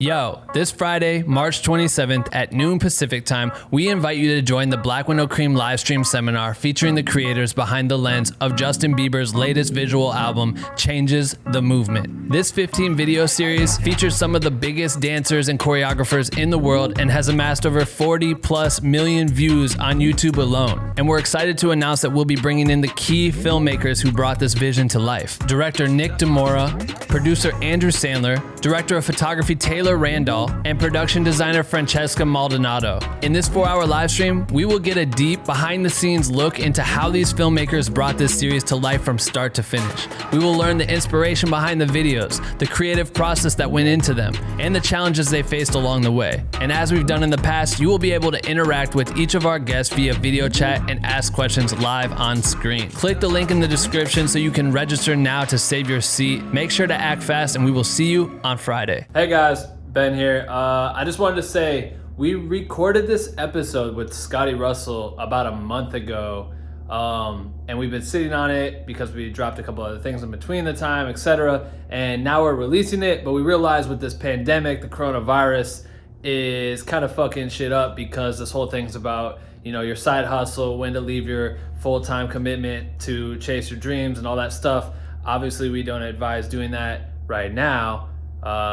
Yo, this Friday, March 27th at noon Pacific time, we invite you to join the Black Window Cream Livestream seminar featuring the creators behind the lens of Justin Bieber's latest visual album, Changes the Movement. This 15 video series features some of the biggest dancers and choreographers in the world and has amassed over 40 plus million views on YouTube alone. And we're excited to announce that we'll be bringing in the key filmmakers who brought this vision to life. Director Nick DeMora, producer Andrew Sandler, director of photography Taylor Randall, and production designer Francesca Maldonado. In this 4-hour live stream, we will get a deep behind-the-scenes look into how these filmmakers brought this series to life from start to finish. We will learn the inspiration behind the videos, the creative process that went into them, and the challenges they faced along the way. And as we've done in the past, you will be able to interact with each of our guests via video chat and ask questions live on screen. Click the link in the description so you can register now to save your seat. Make sure to act fast, and we will see you on Friday. Hey guys, Ben here. I just wanted to say we recorded this episode with Scotty Russell about a month ago, and we've been sitting on it because we dropped a couple other things in between the time, etc. And now we're releasing it, but we realized with this pandemic, the coronavirus is kind of fucking shit up because this whole thing's about, you know, your side hustle, when to leave your full-time commitment to chase your dreams and all that stuff. Obviously, we don't advise doing that right now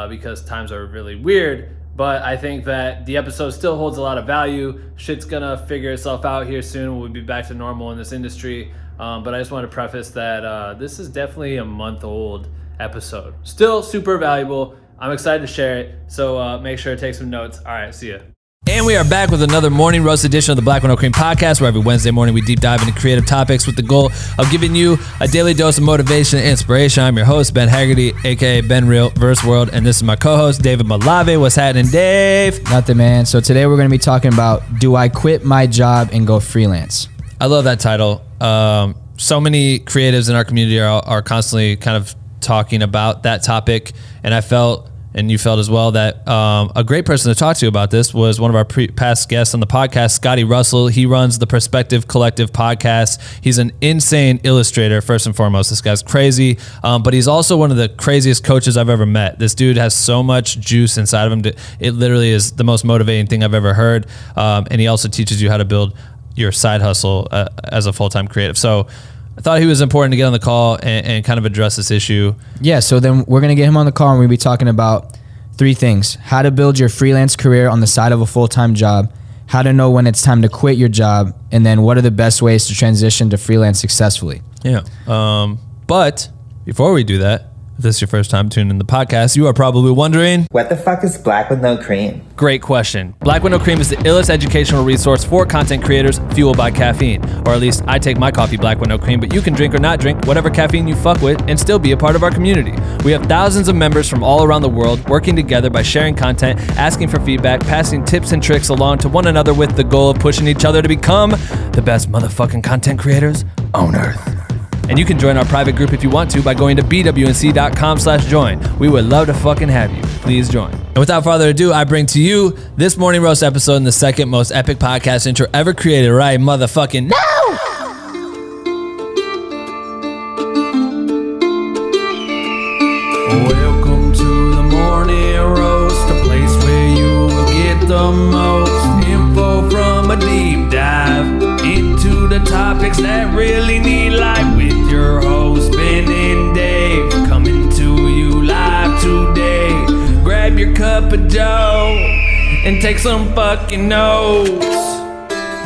because times are really weird, but I think that the episode still holds a lot of value. Shit's gonna figure itself out here soon. We'll be back to normal in this industry, but I just want to preface that this is definitely a month-old episode. Still super valuable. I'm excited to share it, so make sure to take some notes. All right, see ya. And we are back with another morning roast edition of the Black Window Cream podcast, where every Wednesday morning we deep dive into creative topics with the goal of giving you a daily dose of motivation and inspiration. I'm your host, Ben Haggerty, aka Ben Real Verse World, and this is my co-host, David Malave. What's happening, Dave? Nothing, man. So today we're going to be talking about, do I quit my job and go freelance? I love that title. So many creatives in our community are constantly kind of talking about that topic, and I felt, and you felt as well, that a great person to talk to about this was one of our past guests on the podcast, Scotty Russell. He runs the Perspective Collective podcast. He's an insane illustrator, first and foremost. This guy's crazy, but he's also one of the craziest coaches I've ever met. This dude has so much juice inside of him. It literally is the most motivating thing I've ever heard, and he also teaches you how to build your side hustle as a full-time creative. So I thought he was important to get on the call and kind of address this issue. Yeah, so then we're going to get him on the call, and we're going to be talking about 3 things: how to build your freelance career on the side of a full-time job, how to know when it's time to quit your job, and then what are the best ways to transition to freelance successfully. Yeah, but before we do that, if this is your first time tuning in the podcast, you are probably wondering, what the fuck is Black with no cream? Great question. Black Window Cream is the illest educational resource for content creators fueled by caffeine. Or at least I take my coffee Black Window Cream, but you can drink or not drink whatever caffeine you fuck with and still be a part of our community. We have thousands of members from all around the world working together by sharing content, asking for feedback, passing tips and tricks along to one another with the goal of pushing each other to become the best motherfucking content creators on earth. And you can join our private group if you want to by going to bwnc.com/join. We would love to fucking have you. Please join. And without further ado, I bring to you this morning roast episode in the second most epic podcast intro ever created, right motherfucking now. Welcome to the morning roast, a place where you will get the most info from a deep dive into the topics that really need life, with your host Ben and Dave, coming to you live today. Grab your cup of joe and take some fucking notes,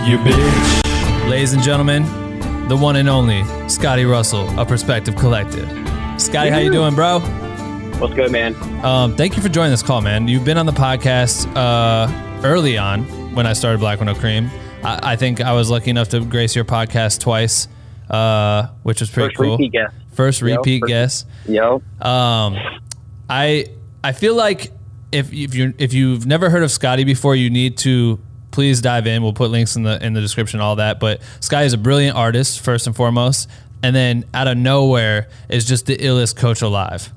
you bitch. Ladies and gentlemen, the one and only Scotty Russell of Perspective Collective. Scotty, how you doing, bro? What's good, man? Thank you for joining this call, man. You've been on the podcast early on when I started Black Window Cream. I think I was lucky enough to grace your podcast twice, which was pretty cool. First repeat guest. Yo. I feel like if you've never heard of Scotty before, you need to please dive in. We'll put links in the description, all that. But Scotty is a brilliant artist, first and foremost. And then out of nowhere is just the illest coach alive.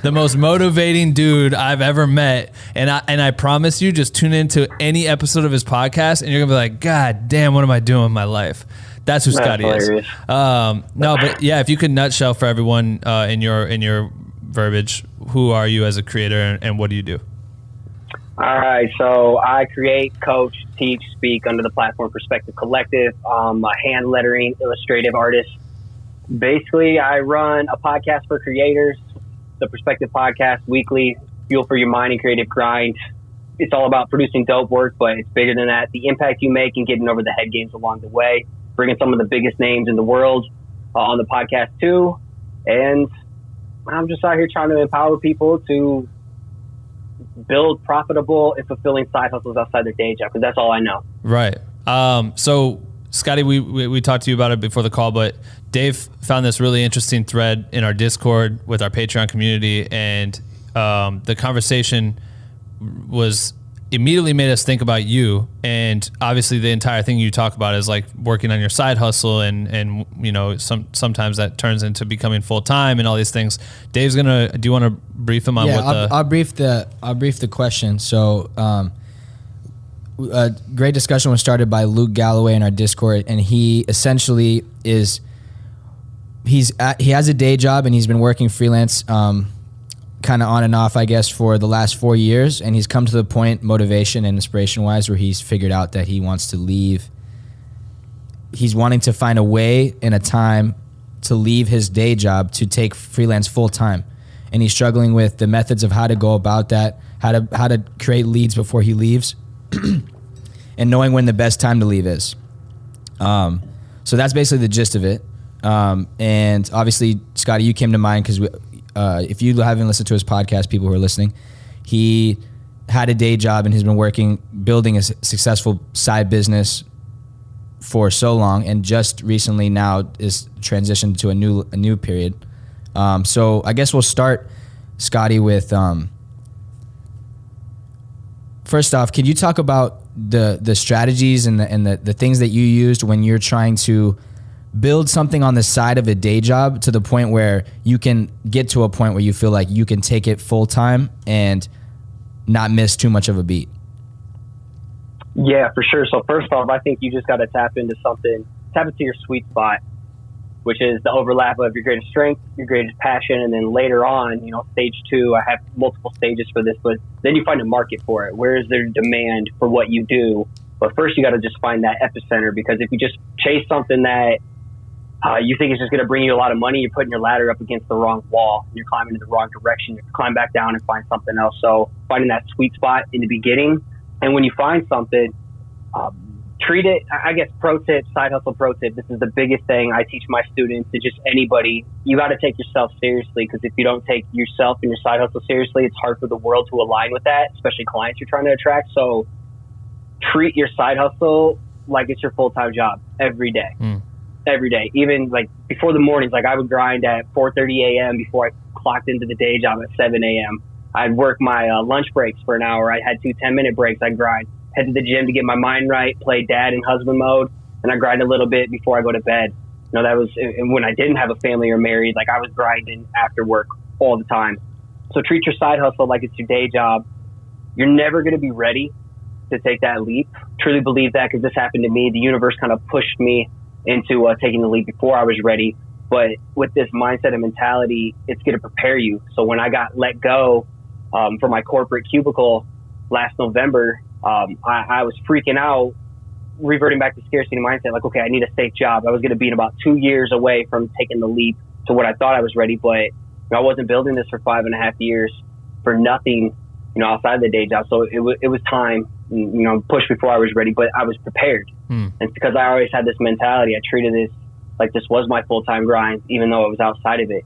The most motivating dude I've ever met. And I promise you, just tune into any episode of his podcast and you're gonna be like, God damn, what am I doing with my life? That's who Scotty is. No, but yeah, if you could nutshell for everyone in your verbiage, who are you as a creator and what do you do? All right, so I create, coach, teach, speak under the platform Perspective Collective. I'm a hand lettering illustrative artist. Basically, I run a podcast for creators, the Perspective Podcast, weekly, fuel for your mind and creative grind. It's all about producing dope work, but it's bigger than that. The impact you make and getting over the head games along the way, bringing some of the biggest names in the world on the podcast too. And I'm just out here trying to empower people to build profitable and fulfilling side hustles outside their day job, because that's all I know. Right. So Scotty, we talked to you about it before the call, but Dave found this really interesting thread in our Discord with our Patreon community, and the conversation was immediately made us think about you. And obviously the entire thing you talk about is like working on your side hustle, and you know, sometimes that turns into becoming full time and all these things. Dave's do you want to brief him on I'll brief the question. So a great discussion was started by Luke Galloway in our Discord, and he essentially he has a day job and he's been working freelance kind of on and off, I guess, for the last 4 years, and he's come to the point, motivation and inspiration wise, where he's figured out that he wants to leave. He's wanting to find a way and a time to leave his day job to take freelance full time, and he's struggling with the methods of how to go about that, how to create leads before he leaves, and knowing when the best time to leave is. So that's basically the gist of it. And obviously, Scotty, you came to mind because if you haven't listened to his podcast, people who are listening, he had a day job and has been building a successful side business for so long, and just recently now is transitioned to a new period. So I guess we'll start, Scotty, with first off, could you talk about the strategies and the things that you used when you're trying to build something on the side of a day job to the point where you can get to a point where you feel like you can take it full time and not miss too much of a beat? Yeah, for sure. So first off, I think you just got to tap into your sweet spot, which is the overlap of your greatest strength, your greatest passion. And then later on, stage 2, I have multiple stages for this, but then you find a market for it. Where is there demand for what you do? But first you got to just find that epicenter, because if you just chase something that you think it's just going to bring you a lot of money, you're putting your ladder up against the wrong wall, and you're climbing in the wrong direction. You climb back down and find something else. So finding that sweet spot in the beginning. And when you find something, treat it, I guess, side hustle pro tip. This is the biggest thing I teach my students, and just anybody. You got to take yourself seriously, because if you don't take yourself and your side hustle seriously, it's hard for the world to align with that, especially clients you're trying to attract. So treat your side hustle like it's your full-time job every day. Every day, even like before the mornings, like I would grind at 4:30 a.m. before I clocked into the day job at 7 a.m. I'd work my lunch breaks for an hour. I had 2 10-minute breaks. I'd grind, head to the gym to get my mind right, play dad and husband mode, and I grind a little bit before I go to bed. That was, and when I didn't have a family or married, like I was grinding after work all the time. So treat your side hustle like it's your day job. You're never going to be ready to take that leap. Truly believe that, because this happened to me. The universe kind of pushed me into taking the leap before I was ready. But with this mindset and mentality, it's going to prepare you. So when I got let go from my corporate cubicle last November, I was freaking out, reverting back to scarcity mindset. Like, okay, I need a safe job. I was going to be in about 2 years away from taking the leap to what I thought I was ready. But I wasn't building this for 5.5 years for nothing, outside the day job. So it was time, push before I was ready, but I was prepared. And it's because I always had this mentality. I treated this like this was my full-time grind, even though it was outside of it.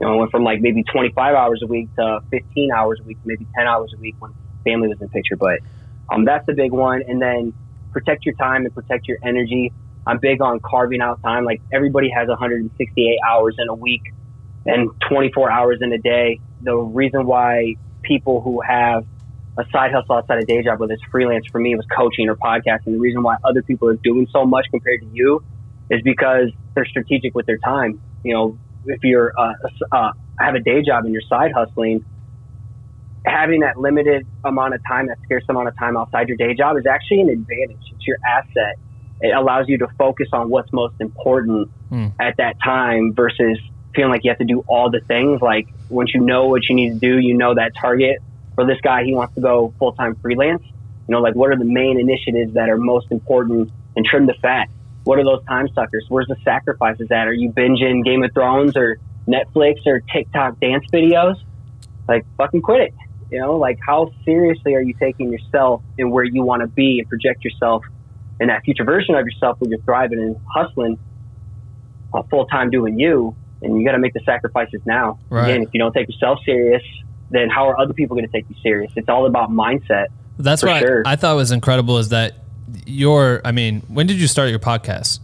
I went from like maybe 25 hours a week to 15 hours a week, maybe 10 hours a week when family was in the picture. But that's the big one. And then protect your time and protect your energy. I'm big on carving out time. Like everybody has 168 hours in a week and 24 hours in a day. The reason why people who have a side hustle outside a day job, whether it's freelance, for me it was coaching or podcasting. The reason why other people are doing so much compared to you is because they're strategic with their time. If you're have a day job and you're side hustling, having that limited amount of time, that scarce amount of time outside your day job is actually an advantage. It's your asset. It allows you to focus on what's most important at that time versus feeling like you have to do all the things. Like once you know what you need to do, that target for this guy, he wants to go full-time freelance. You know, like what are the main initiatives that are most important, and trim the fat? What are those time suckers? Where's the sacrifices at? Are you binging Game of Thrones or Netflix or TikTok dance videos? Like, fucking quit it. You know, like, how seriously are you taking yourself and where you want to be, and project yourself in that future version of yourself where you're thriving and hustling full-time doing you, and you got to make the sacrifices now. Right. Again, if you don't take yourself serious, then how are other people going to take you serious? It's all about mindset. That's what sure. I thought was incredible is that when did you start your podcast?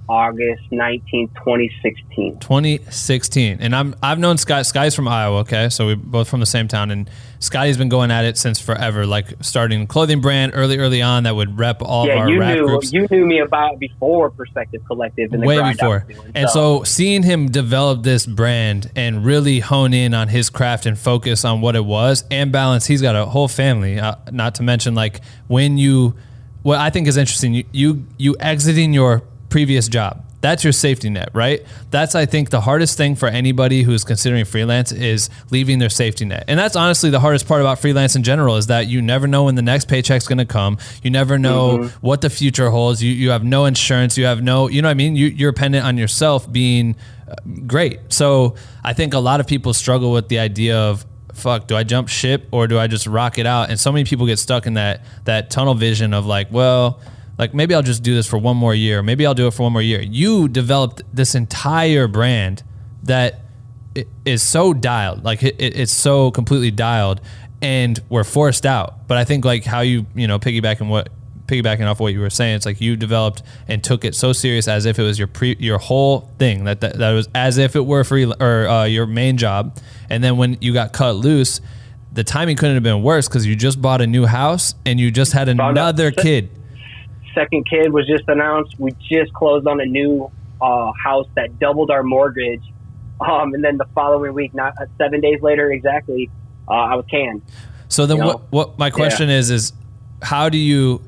August 19th, 2016. 2016. And I've known Sky's from Iowa, okay? So we're both from the same town, and Scotty's been going at it since forever, like starting a clothing brand early on that would rep all of our rap groups. You knew me about before Perspective Collective and the way grind before. I was doing, and so seeing him develop this brand and really hone in on his craft and focus on what it was and balance, he's got a whole family, not to mention like what I think is interesting, you exiting your previous job. That's your safety net, right? That's, I think, the hardest thing for anybody who's considering freelance is leaving their safety net. And that's honestly the hardest part about freelance in general, is that you never know when the next paycheck's going to come. You never know what the future holds. You have no insurance. You have no, you know what I mean? You're dependent on yourself being great. So I think a lot of people struggle with the idea of, fuck, do I jump ship or do I just rock it out? And so many people get stuck in that tunnel vision of like, well, like maybe I'll just do this for one more year. Maybe I'll do it for one more year. You developed this entire brand that is so dialed, like it's so completely dialed, and we're forced out. But I think like how piggybacking off what you were saying, it's like you developed and took it so serious as if it was your whole thing, that was as if it were free or your main job. And then when you got cut loose, the timing couldn't have been worse because you just bought a new house and you just had another kid. Second kid was just announced. We just closed on a new house that doubled our mortgage. And then the following week, not 7 days later exactly, I was canned. So then what my question is how do you,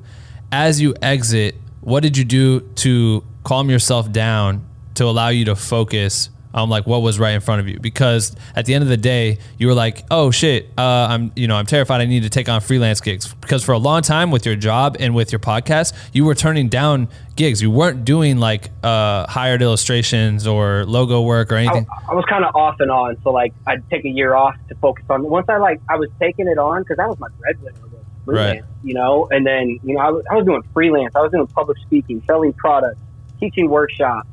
as you exit, what did you do to calm yourself down to allow you to focus on like what was right in front of you? Because at the end of the day, you were like, oh shit, I'm terrified. I need to take on freelance gigs. Because for a long time with your job and with your podcast, you were turning down gigs. You weren't doing like hired illustrations or logo work or anything. I was kind of off and on. So like I'd take a year off to focus on. Once I was taking it on because that was my breadwinner. Freelance, right. And then, I was doing freelance. I was doing public speaking, selling products, teaching workshops,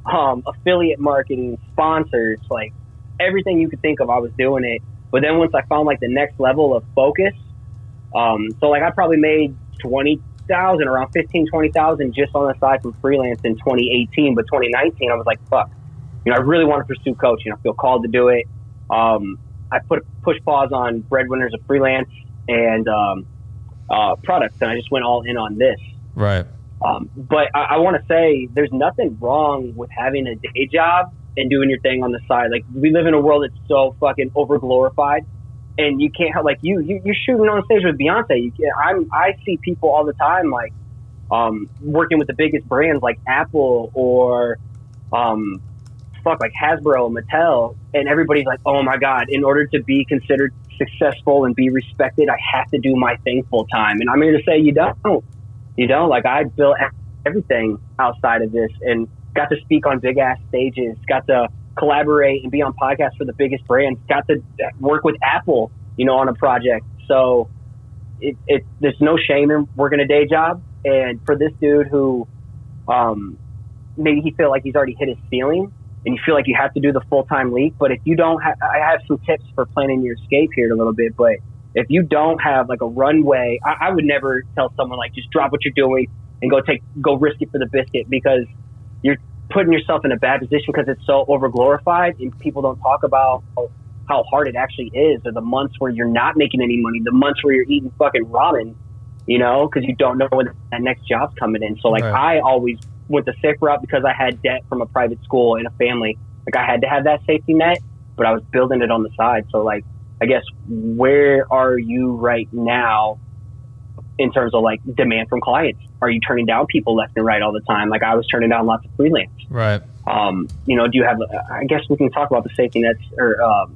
affiliate marketing, sponsors, like everything you could think of, I was doing it. But then once I found like the next level of focus, so like I probably made 20,000, around 15, 20,000 just on the side from freelance in 2018. But 2019, I was like, fuck, I really want to pursue coaching. I feel called to do it. I push pause on breadwinners of freelance and products, and I just went all in on this. Right. But I want to say there's nothing wrong with having a day job and doing your thing on the side. Like, we live in a world that's so fucking over glorified, and you can't have, like, you're shooting on stage with Beyonce. I see people all the time, like, working with the biggest brands like Apple or, like Hasbro, Mattel, and everybody's like, oh my God, in order to be considered successful and be respected, I have to do my thing full time. And I'm here to say you don't. Like, I built everything outside of this and got to speak on big ass stages, got to collaborate and be on podcasts for the biggest brands, got to work with Apple, on a project. So there's no shame in working a day job. And for this dude who, maybe he feel like he's already hit his ceiling and you feel like you have to do the full-time leap. But if you don't I have some tips for planning your escape here in a little bit, but if you don't have like a runway, I would never tell someone like just drop what you're doing and go risk it for the biscuit, because you're putting yourself in a bad position because it's so over glorified and people don't talk about how hard it actually is, or the months where you're not making any money, the months where you're eating fucking ramen, because you don't know when that next job's coming in. So like, right. I always went the safe route because I had debt from a private school and a family. Like, I had to have that safety net, but I was building it on the side. So like, I guess, where are you right now in terms of like demand from clients? Are you turning down people left and right all the time? Like, I was turning down lots of freelance. Right. Do you have, I guess we can talk about the safety nets or,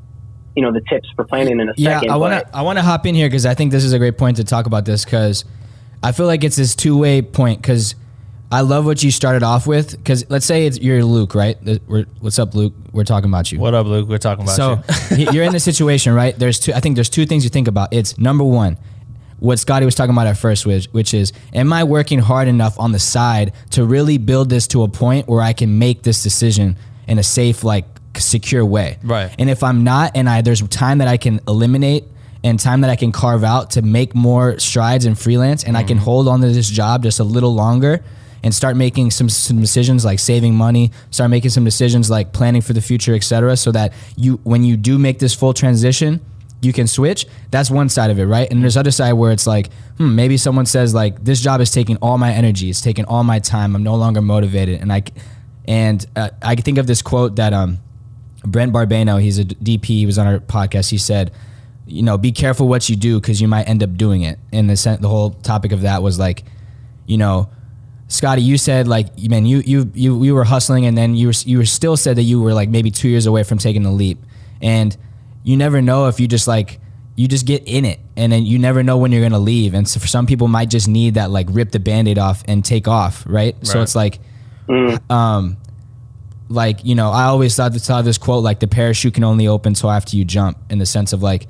the tips for planning in a Yeah, second. I want to hop in here because I think this is a great point to talk about this, because I feel like it's this two-way point, because I love what you started off with, because let's say you're Luke, right? What's up, Luke? We're talking about you. What up, Luke? We're talking about you. So you're in this situation, right? I think there's two things you think about. It's number one, what Scotty was talking about at first, which is, am I working hard enough on the side to really build this to a point where I can make this decision in a safe, like, secure way? Right. And if I'm not, and there's time that I can eliminate and time that I can carve out to make more strides in freelance, and I can hold on to this job just a little longer and start making some decisions like saving money, start making some decisions like planning for the future, etc., so that when you do make this full transition, you can switch. That's one side of it, right? And there's other side where it's like, maybe someone says like, this job is taking all my energy, it's taking all my time, I'm no longer motivated. And I can think of this quote that Brent Barbano, he's a DP, he was on our podcast, he said, be careful what you do because you might end up doing it. And the whole topic of that was like, Scotty, you said like, man, you were hustling, and then you were still said that you were like maybe 2 years away from taking the leap. And you never know if you just get in it, and then you never know when you're going to leave. And so for some people might just need that, like, rip the Band-Aid off and take off. Right. So it's like, I always saw this quote, like, the parachute can only open so after you jump, in the sense of like,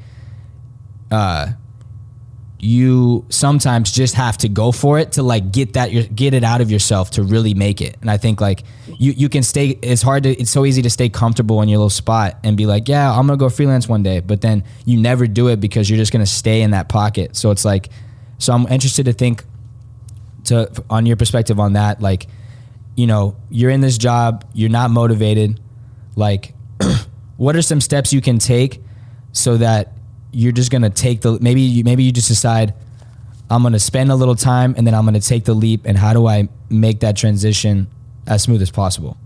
you sometimes just have to go for it to like get it out of yourself to really make it. And I think like you can stay, it's so easy to stay comfortable in your little spot and be like, yeah, I'm gonna go freelance one day, but then you never do it because you're just gonna stay in that pocket. So it's like, so I'm interested to think on your perspective on that, like, you're in this job, you're not motivated, like what are some steps you can take so that you're just going to take maybe you just decide, I'm going to spend a little time and then I'm going to take the leap, and how do I make that transition as smooth as possible?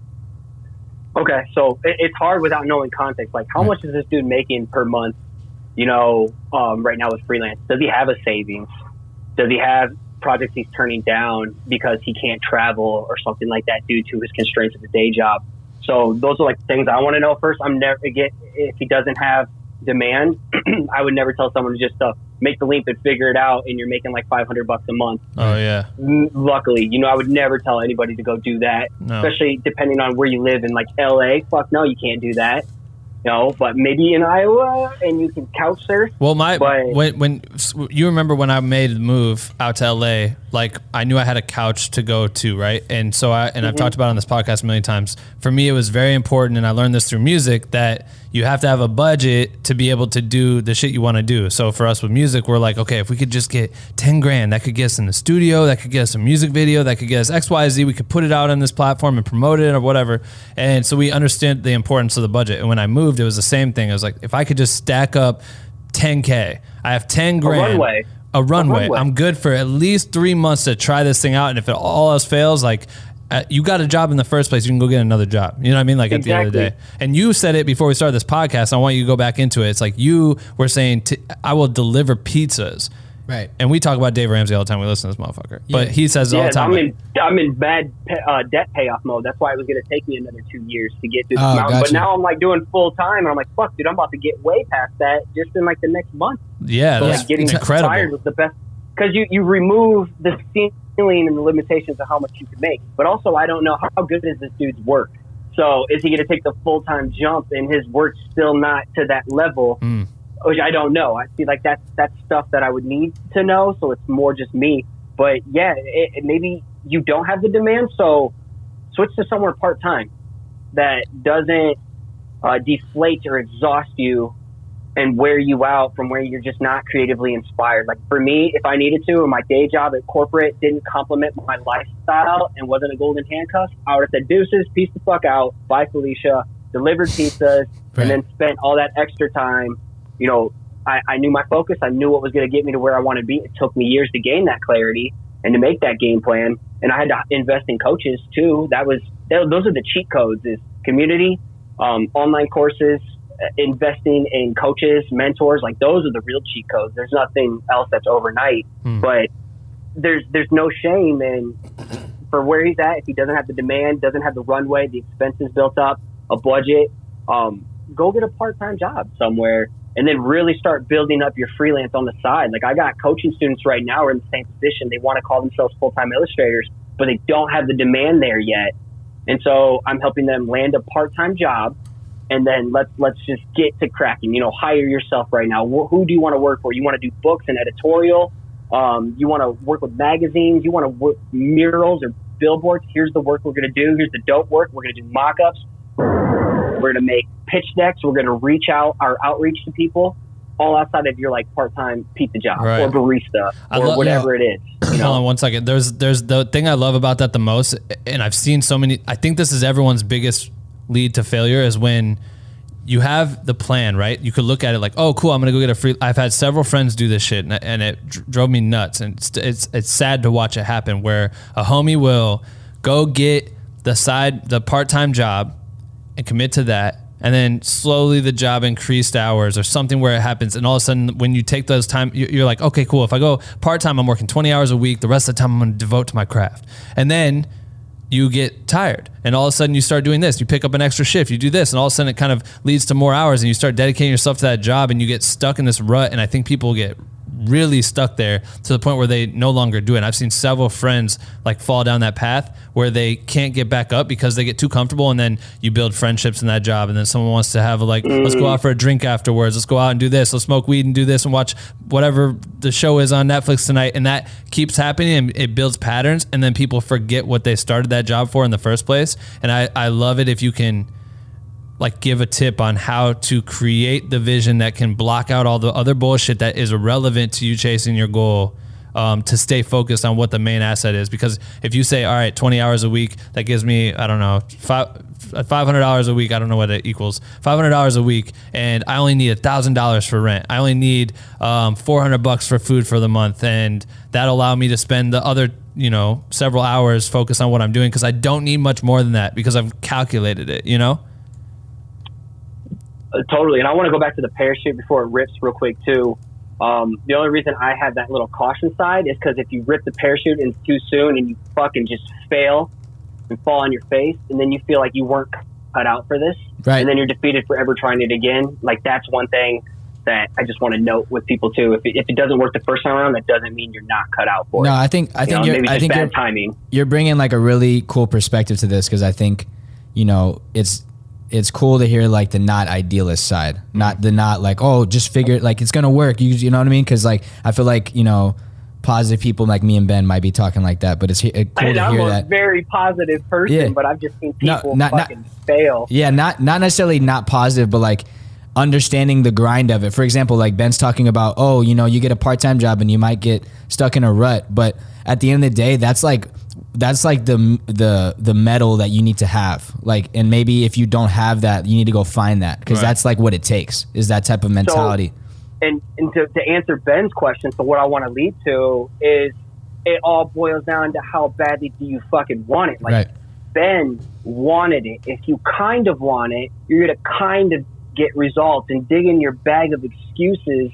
Okay, so it's hard without knowing context. Like, how much is this dude making per month, right now with freelance? Does he have a savings? Does he have projects he's turning down because he can't travel or something like that due to his constraints of the day job? So those are like things I want to know first. If he doesn't have demand, I would never tell someone to just make the leap and figure it out, and you're making like $500 a month. Oh yeah. Luckily, I would never tell anybody to go do that, especially depending on where you live. In like LA, fuck no, you can't do that. But maybe in Iowa, and you can couch surf. Well, when you remember when I made the move out to LA, like I knew I had a couch to go to, right? And so I've talked about it on this podcast a million times. For me, it was very important, and I learned this through music, that you have to have a budget to be able to do the shit you want to do. So for us with music, we're like, okay, if we could just get 10 grand, that could get us in the studio, that could get us a music video, that could get us XYZ. We could put it out on this platform and promote it or whatever. And so we understand the importance of the budget. And when I moved, it was the same thing. I was like, if I could just stack up 10K, I have 10 grand. A runway. I'm good for at least 3 months to try this thing out. And if it all else fails, like, you got a job in the first place, you can go get another job. You know what I mean? Like at the end of the day. And you said it before we started this podcast. I want you to go back into it. It's like you were saying, I will deliver pizzas. Right. And we talk about Dave Ramsey all the time. We listen to this motherfucker. Yeah. But he says all the time. I'm in bad debt payoff mode. That's why it was going to take me another 2 years to get through this mountain. Gotcha. But now I'm like doing full time, and I'm like, fuck, dude, I'm about to get way past that just in like the next month. Yeah, so that's like getting incredible. Fired was the best, because you remove the ceiling and the limitations of how much you can make. But also, I don't know how good is this dude's work. So is he going to take the full time jump and his work's still not to that level? Which I don't know. I feel like that's stuff that I would need to know. So it's more just me. But yeah, maybe you don't have the demand, so switch to somewhere part time that doesn't deflate or exhaust you and wear you out from where you're just not creatively inspired. Like for me, if I needed to, and my day job at corporate didn't complement my lifestyle and wasn't a golden handcuff, I would have said deuces, peace the fuck out, bye Felicia, delivered pizzas, and then spent all that extra time. I knew my focus. I knew what was going to get me to where I want to be. It took me years to gain that clarity and to make that game plan. And I had to invest in coaches too. Those are the cheat codes: is community, online courses, investing in coaches, mentors. Like those are the real cheat codes. There's nothing else that's overnight. But there's no shame in for where he's at. If he doesn't have the demand, doesn't have the runway, the expenses built up, a budget, go get a part-time job somewhere and then really start building up your freelance on the side. Like I got coaching students right now who are in the same position. They want to call themselves full-time illustrators, but they don't have the demand there yet. And so I'm helping them land a part-time job, and then let's just get to cracking. Hire yourself right now. Who do you want to work for? You want to do books and editorial? You want to work with magazines? You want to work murals or billboards? Here's the work we're going to do. Here's the dope work. We're going to do mock-ups. We're going to make pitch decks. We're going to reach out our outreach to people, all outside of your like part-time pizza job or barista or whatever it is. Hold on one second. There's the thing I love about that the most, and I've seen so many. I think this is everyone's biggest lead to failure, is when you have the plan, right? You could look at it like, oh, cool, I'm gonna go get a free. I've had several friends do this shit, and it drove me nuts. And it's sad to watch it happen, where a homie will go get the part-time job and commit to that, and then slowly the job increased hours or something where it happens, and all of a sudden when you take those time, you're like, okay, cool. If I go part-time, I'm working 20 hours a week. The rest of the time I'm gonna devote to my craft, and then you get tired, and all of a sudden you start doing this. You pick up an extra shift, you do this, and all of a sudden it kind of leads to more hours, and you start dedicating yourself to that job, and you get stuck in this rut. And I think people get really stuck there to the point where they no longer do it. And I've seen several friends like fall down that path where they can't get back up because they get too comfortable, and then you build friendships in that job, and then someone wants to have let's go out for a drink afterwards, let's go out and do this, let's smoke weed and do this and watch whatever the show is on Netflix tonight, and that keeps happening, and it builds patterns, and then people forget what they started that job for in the first place. And I love it if you can like give a tip on how to create the vision that can block out all the other bullshit that is irrelevant to you chasing your goal, to stay focused on what the main asset is. Because if you say, all right, 20 hours a week, that gives me, I don't know, $500 a week. I don't know what it equals. $500 a week. And I only need $1,000 for rent. I only need $400 for food for the month. And that'll allow me to spend the other, several hours focused on what I'm doing, because I don't need much more than that because I've calculated it, Totally. And I want to go back to the parachute before it rips real quick too. The only reason I have that little caution side is because if you rip the parachute in too soon and you fucking just fail and fall on your face, and then you feel like you weren't cut out for this, right, and then you're defeated for ever trying it again. Like, that's one thing that I just want to note with people too. If it doesn't work the first time around, that doesn't mean you're not cut out for it. No, I think bad timing. You're bringing like a really cool perspective to this, because I think, it's cool to hear like the not idealist side, not like, oh, just figure it, like it's gonna work. You know what I mean? Because like I feel like positive people like me and Ben might be talking like that, but it's cool to hear that. I'm a very positive person, but I've just seen people fucking fail. Yeah, not necessarily not positive, but like understanding the grind of it. For example, like Ben's talking about, oh, you get a part-time job and you might get stuck in a rut, but at the end of the day, that's like the metal that you need to have. Like, and maybe if you don't have that, you need to go find that, because that's like what it takes, is that type of mentality. So, and to answer Ben's question, so what I want to lead to is it all boils down to how badly do you fucking want it. Like, Ben wanted it. If you kind of want it, you're going to kind of get results, and dig in your bag of excuses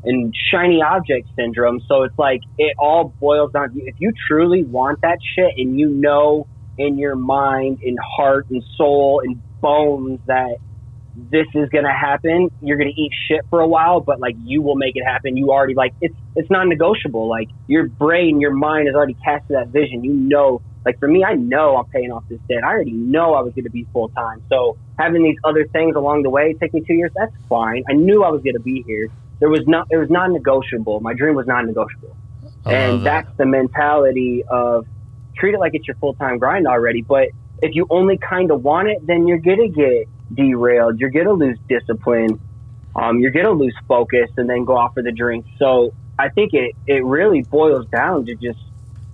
and shiny object syndrome. So it's like, it all boils down to, if you truly want that shit and in your mind and heart and soul and bones that this is going to happen, you're going to eat shit for a while, but like, you will make it happen. You already, like, it's non-negotiable. Like, your brain, your mind has already casted that vision. Like, for me, I know I'm paying off this debt. I already know I was going to be full time. So having these other things along the way, take me 2 years, that's fine. I knew I was going to be here. It was non-negotiable. My dream was non-negotiable. And that's the mentality of, treat it like it's your full-time grind already. But if you only kind of want it, then you're going to get derailed. You're going to lose discipline. You're going to lose focus and then go off for the drink. So I think it really boils down to just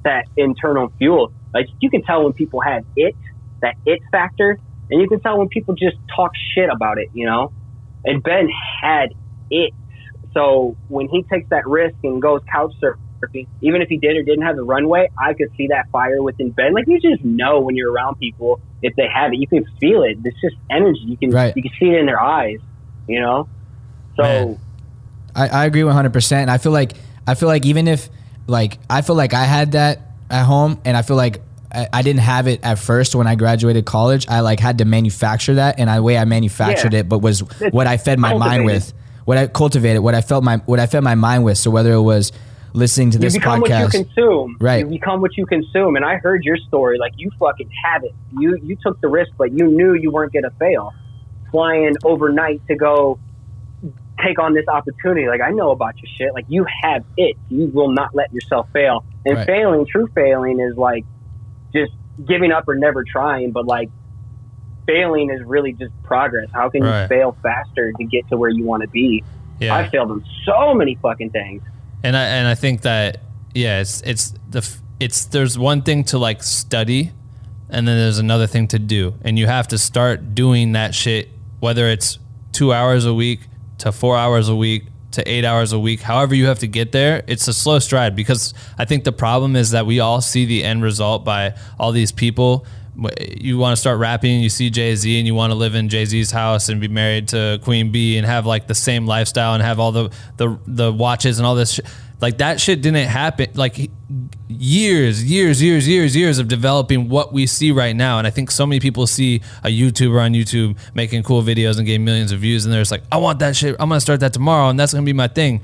that internal fuel. Like, you can tell when people have that it factor, and you can tell when people just talk shit about it, And Ben had it. So when he takes that risk and goes couch surfing, even if he did or didn't have the runway, I could see that fire within Ben. Like, you just know when you're around people, if they have it, you can feel it. It's just energy. You can see it in their eyes, So man, I agree 100%. And I feel like even if, like, I feel like I had that at home, and I feel like I didn't have it at first when I graduated college. I like had to manufacture that, and the way I manufactured it, but was what I fed my mind with, what I cultivated, what I fed my mind with. So whether it was listening to this podcast, what you consume, right? You become what you consume. And I heard your story. Like, you fucking had it. You took the risk, but you knew you weren't gonna fail. Flying overnight to go take on this opportunity. Like, I know about your shit. Like, you have it. You will not let yourself fail. And true failing is like just giving up or never trying. But like, failing is really just progress. How can you fail faster to get to where you want to be? Yeah. I failed on so many fucking things. And I think that, there's one thing to like study, and then there's another thing to do. And you have to start doing that shit, whether it's 2 hours a week to 4 hours a week to 8 hours a week, however you have to get there. It's a slow stride, because I think the problem is that we all see the end result by all these people. You want to start rapping, you see Jay-Z, and you want to live in Jay-Z's house and be married to Queen Bee and have like the same lifestyle and have all the watches and all this shit. Like, that shit didn't happen. Like, years of developing what we see right now. And I think so many people see a YouTuber on YouTube making cool videos and getting millions of views, and they're just like, I want that shit. I'm going to start that tomorrow, and that's going to be my thing.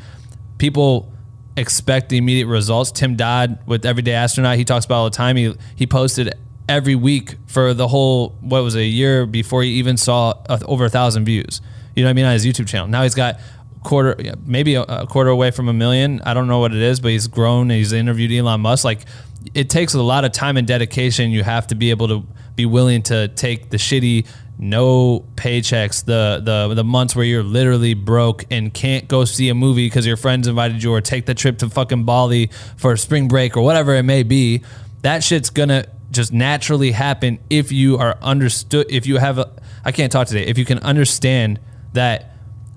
People expect the immediate results. Tim Dodd with Everyday Astronaut, he talks about all the time. He posted every week for the whole, a year before he even saw over 1,000 views. You know what I mean? On his YouTube channel. Now he's got maybe a quarter away from 1 million. I don't know what it is, but he's grown. And he's interviewed Elon Musk. Like, it takes a lot of time and dedication. You have to be able to be willing to take the shitty, no paychecks, the months where you're literally broke and can't go see a movie because your friends invited you, or take the trip to fucking Bali for spring break or whatever it may be. That shit's gonna just naturally happen if you are understood. If you have I can't talk today. If you can understand that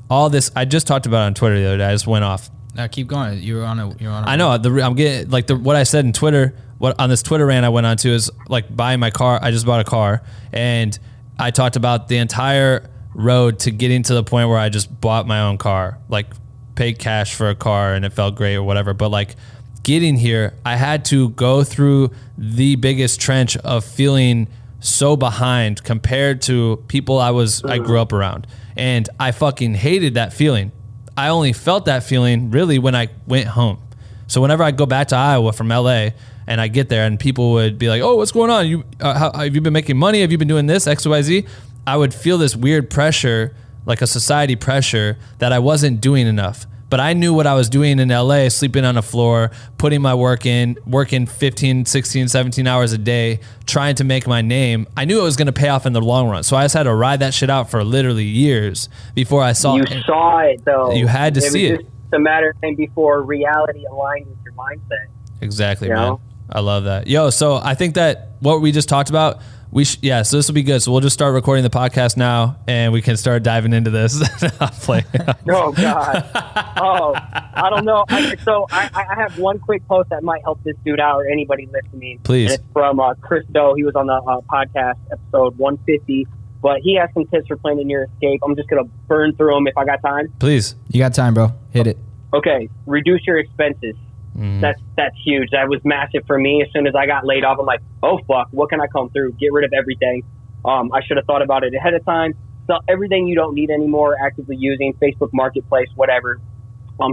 all this, I just talked about it on Twitter the other day. I just went off. Now keep going. You're on a. I know. I'm getting like what I said in Twitter. What on this Twitter rant I went on to is like buying my car. I just bought a car, and I talked about the entire road to getting to the point where I just bought my own car, like paid cash for a car, and it felt great or whatever. But like getting here, I had to go through the biggest trench of feeling so behind compared to people I grew up around. And I fucking hated that feeling. I only felt that feeling really when I went home. So whenever I go back to Iowa from LA and I get there and people would be like, oh, what's going on? Have you been making money? Have you been doing this, X, Y, Z? I would feel this weird pressure, like a society pressure, that I wasn't doing enough. But I knew what I was doing in LA, sleeping on the floor, putting my work in, working 15, 16, 17 hours a day, trying to make my name. I knew it was going to pay off in the long run. So I just had to ride that shit out for literally years before I saw it. You saw it, though. You had to see it. It was just a matter of time before reality aligned with your mindset. Exactly, man. I love that. Yo, so I think that what we just talked about, so this will be good. So we'll just start recording the podcast now, and we can start diving into this. I'll play. Oh God. Oh, I don't know. I have one quick post that might help this dude out or anybody listening. Please. And it's from Chris Doe. He was on the podcast episode 150, but he has some tips for planning your escape. I'm just gonna burn through them if I got time. Please. You got time, bro. Hit it. Okay. Reduce your expenses. Mm-hmm. That's huge. That was massive for me. As soon as I got laid off, I'm like, oh fuck, what can I come through? Get rid of everything. I should have thought about it ahead of time. Sell everything you don't need anymore, actively using Facebook Marketplace, whatever.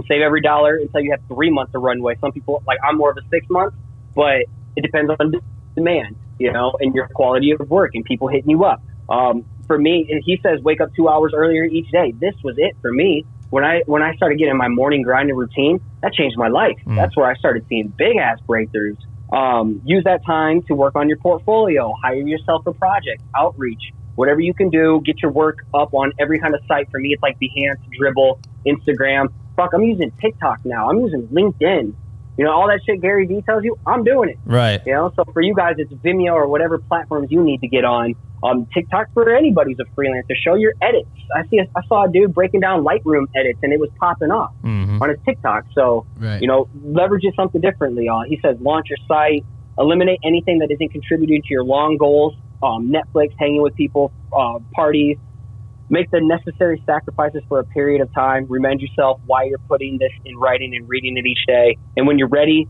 Save every dollar until you have 3 months of runway. Some people, like I'm more of a 6 months, but it depends on demand, and your quality of work and people hitting you up. For me, he says wake up 2 hours earlier each day. This was it for me. When I started getting my morning grind and routine, that changed my life. That's where I started seeing big ass breakthroughs. Use that time to work on your portfolio, hire yourself for projects, outreach, whatever you can do. Get your work up on every kind of site. For me, it's like Behance, Dribble, Instagram. Fuck, I'm using TikTok now. I'm using LinkedIn. All that shit Gary Vee tells you, I'm doing it. Right. So for you guys, it's Vimeo or whatever platforms you need to get on. TikTok for anybody's a freelancer. Show your edits. I saw a dude breaking down Lightroom edits and it was popping off on his TikTok. So, leverage it something differently. He says launch your site, eliminate anything that isn't contributing to your long goals. Netflix, hanging with people, parties. Make the necessary sacrifices for a period of time. Remind yourself why you're putting this in writing and reading it each day. And when you're ready,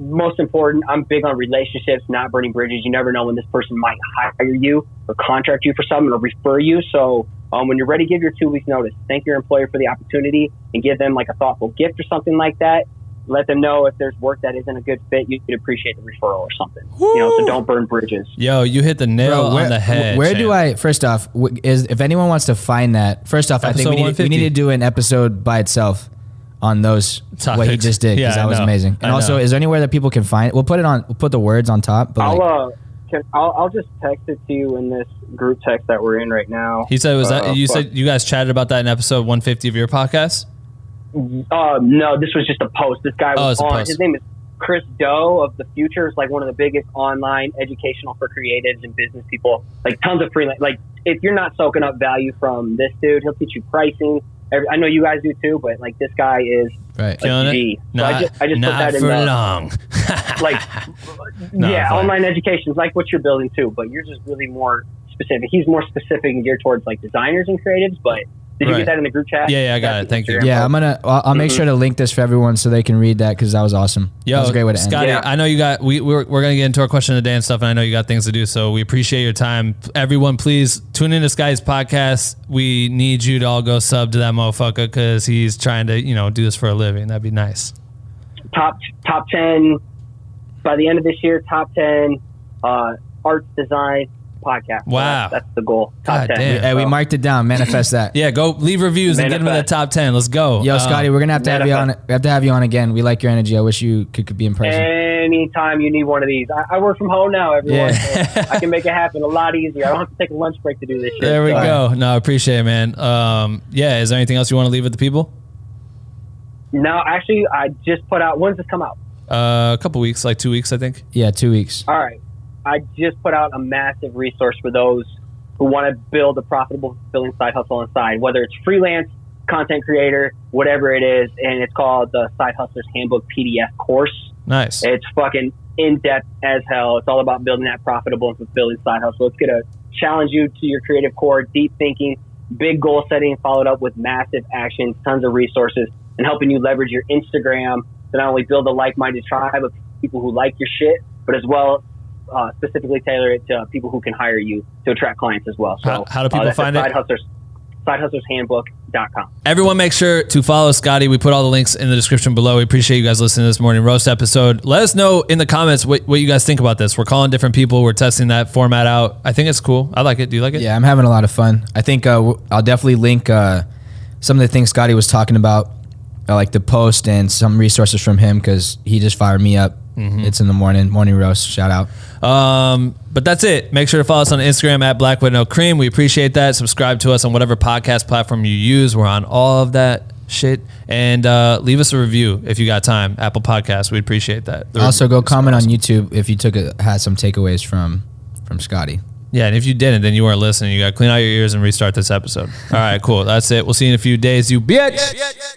most important, I'm big on relationships, not burning bridges. You never know when this person might hire you or contract you for something or refer you. So when you're ready, give your 2 weeks notice. Thank your employer for the opportunity and give them like a thoughtful gift or something like that. Let them know if there's work that isn't a good fit, you could appreciate the referral or something. Woo! You know, so don't burn bridges. Yo, you hit the nail on the head. Where champ. do I, first off, if anyone wants to find that, first off, I think we need to do an episode by itself on those, Topics. what he just did, because that was amazing. And also, is there anywhere that people can find it? We'll put the words on top. But I'll just text it to you in this group text that we're in right now. He said, said you guys chatted about that in episode 150 of your podcast? No, this was just a post. This guy was on. His name is Chris Doe of The Future. It's like one of the biggest online educational for creatives and business people. Like tons of freelance. Like if you're not soaking up value from this dude, he'll teach you pricing. I know you guys do too, but like this guy is a G. So I just put that in for long. Like, online education is like what you're building too, but you're just really more specific. He's more specific and geared towards like designers and creatives, but did you get that in the group chat? Yeah, I got it. Thank you. Yeah, I'll make sure to link this for everyone so they can read that because that was awesome. Yo, that was a great way to end. Scotty, I know you got. We're gonna get into our question of the day and stuff, and I know you got things to do. So we appreciate your time. Everyone, please tune into Scotty's podcast. We need you to all go sub to that motherfucker because he's trying to do this for a living. That'd be nice. Top 10 by the end of this year. Top 10 arts design podcast. Wow. That's the goal. Top 10. Damn, hey, we marked it down. Manifest that. Yeah, go leave reviews and get them in the top 10. Let's go. Yo, Scotty, we're gonna have to have you on. We have to have you on again. We like your energy. I wish you could be in person. Anytime you need one of these. I work from home now, everyone. So I can make it happen a lot easier. I don't have to take a lunch break to do this shit. There we go. No, I appreciate it, man. Is there anything else you want to leave with the people? No, actually, I just put out. When's this come out? A couple weeks, like 2 weeks, I think. Yeah, 2 weeks. All right. I just put out a massive resource for those who want to build a profitable, fulfilling side hustle on the side, whether it's freelance, content creator, whatever it is. And it's called the Side Hustler's Handbook PDF course. Nice. It's fucking in-depth as hell. It's all about building that profitable and fulfilling side hustle. It's going to challenge you to your creative core, deep thinking, big goal setting, followed up with massive actions, tons of resources, and helping you leverage your Instagram to not only build a like-minded tribe of people who like your shit, but as well specifically tailor it to people who can hire you to attract clients as well. So how do people find it? SideHustlersHandbook.com. Everyone make sure to follow Scotty. We put all the links in the description below. We appreciate you guys listening to this morning roast episode. Let us know in the comments what you guys think about this. We're calling different people. We're testing that format out. I think it's cool. I like it. Do you like it? Yeah, I'm having a lot of fun. I think I'll definitely link some of the things Scotty was talking about, like the post and some resources from him because he just fired me up. It's in the morning roast. Shout out. But that's it. Make sure to follow us on Instagram at Black with No Cream. We appreciate that. Subscribe to us on whatever podcast platform you use. We're on all of that shit. And leave us a review if you got time. Apple Podcasts. We appreciate that. Also, go comment on YouTube if you had some takeaways from Scotty. Yeah, and if you didn't, then you weren't listening. You got to clean out your ears and restart this episode. All right, cool. That's it. We'll see you in a few days, you bitch.